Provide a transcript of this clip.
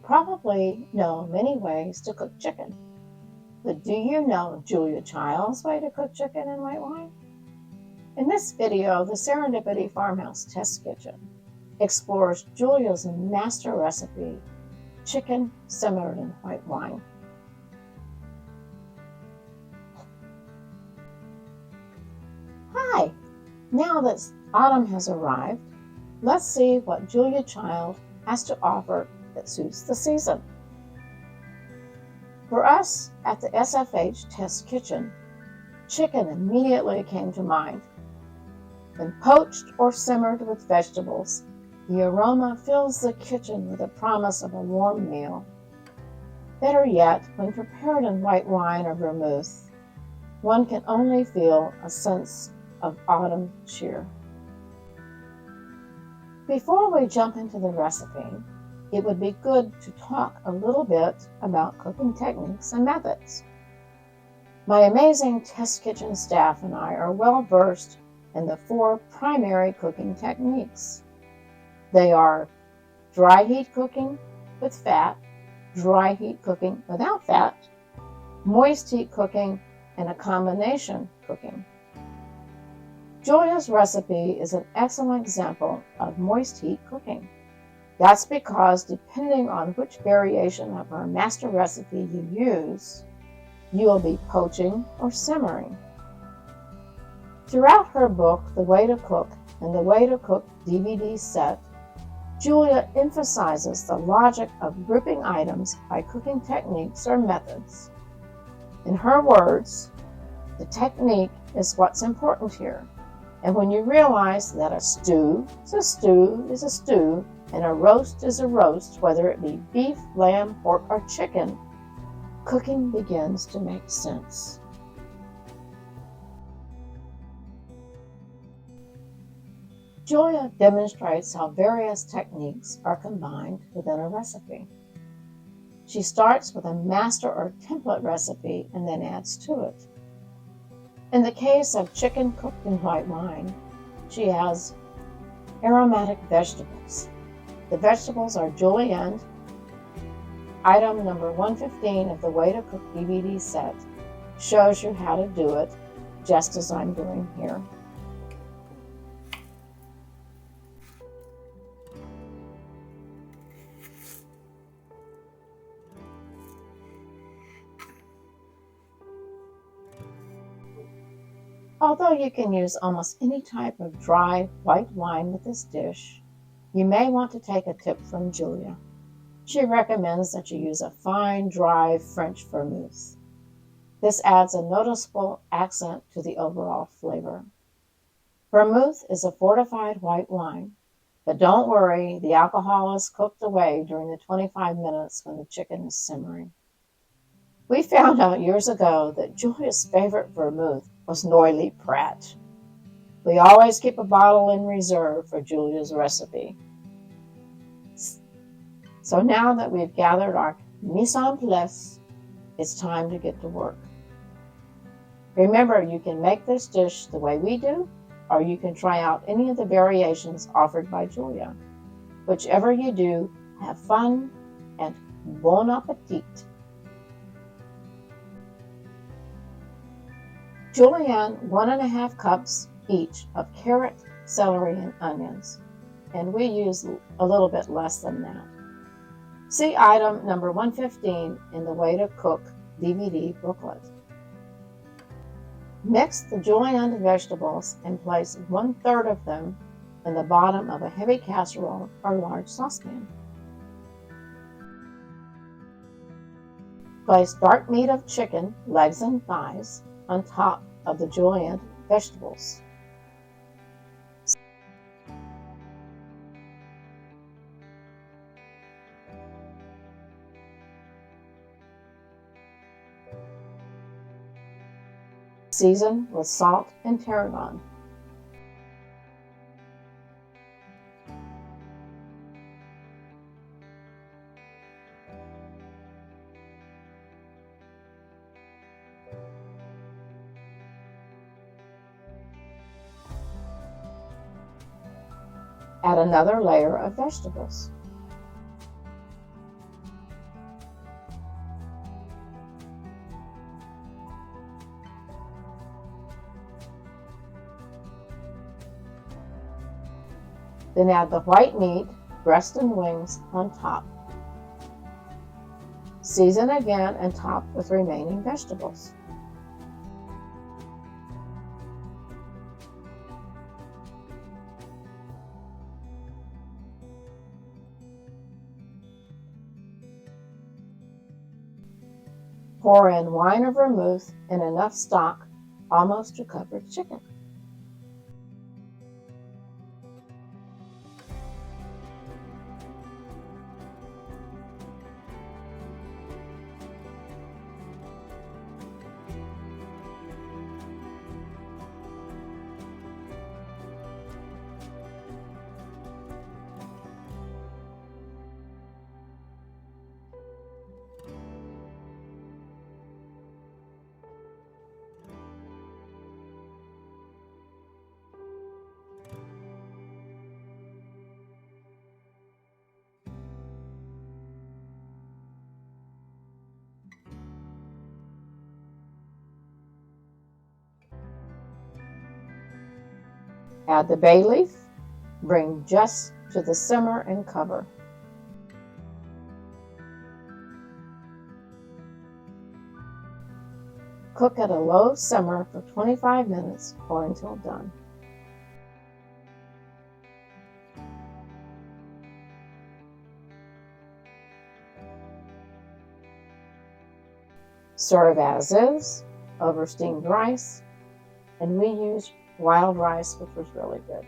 probably know many ways to cook chicken, but do you know Julia Child's way to cook chicken in white wine? In this video, the Serendipity Farmhouse Test Kitchen explores Julia's master recipe, chicken simmered in white wine. Hi! Now that autumn has arrived, let's see what Julia Child has to offer that suits the season. For us at the SFH Test Kitchen, chicken immediately came to mind. When poached or simmered with vegetables, the aroma fills the kitchen with the promise of a warm meal. Better yet, when prepared in white wine or vermouth, one can only feel a sense of autumn cheer. Before we jump into the recipe, it would be good to talk a little bit about cooking techniques and methods. My amazing test kitchen staff and I are well versed in the 4 primary cooking techniques. They are dry heat cooking with fat, dry heat cooking without fat, moist heat cooking, and a combination cooking. Julia's recipe is an excellent example of moist heat cooking. That's because depending on which variation of her master recipe you use, you will be poaching or simmering. Throughout her book, The Way to Cook and The Way to Cook DVD set, Julia emphasizes the logic of grouping items by cooking techniques or methods. In her words, the technique is what's important here. And when you realize that a stew is a stew is a stew, and a roast is a roast, whether it be beef, lamb, pork, or chicken, cooking begins to make sense. Julia demonstrates how various techniques are combined within a recipe. She starts with a master or template recipe and then adds to it. In the case of chicken cooked in white wine, she has aromatic vegetables. The vegetables are julienne. Item number 115 of the Way to Cook DVD set shows you how to do it, just as I'm doing here. Although you can use almost any type of dry white wine with this dish, you may want to take a tip from Julia. She recommends that you use a fine, dry French vermouth. This adds a noticeable accent to the overall flavor. Vermouth is a fortified white wine, but don't worry, the alcohol is cooked away during the 25 minutes when the chicken is simmering. We found out years ago that Julia's favorite vermouth was Noilly Prat. We always keep a bottle in reserve for Julia's recipe. So now that we've gathered our mise en place, it's time to get to work. Remember, you can make this dish the way we do, or you can try out any of the variations offered by Julia. Whichever you do, have fun and bon appetit. Julienne 1½ cups each of carrot, celery, and onions, and we use a little bit less than that. See item number 115 in the Way to Cook DVD booklet. Mix the julienne vegetables and place 1/3 of them in the bottom of a heavy casserole or large saucepan. Place dark meat of chicken, legs and thighs, on top of the julienne vegetables. Season with salt and tarragon. Add another layer of vegetables. Then add the white meat, breast and wings on top. Season again and top with remaining vegetables. Pour in wine or vermouth and enough stock almost to cover the chicken. Add the bay leaf, bring just to the simmer and cover. Cook at a low simmer for 25 minutes or until done. Serve as is, over steamed rice, and we used wild rice, which was really good.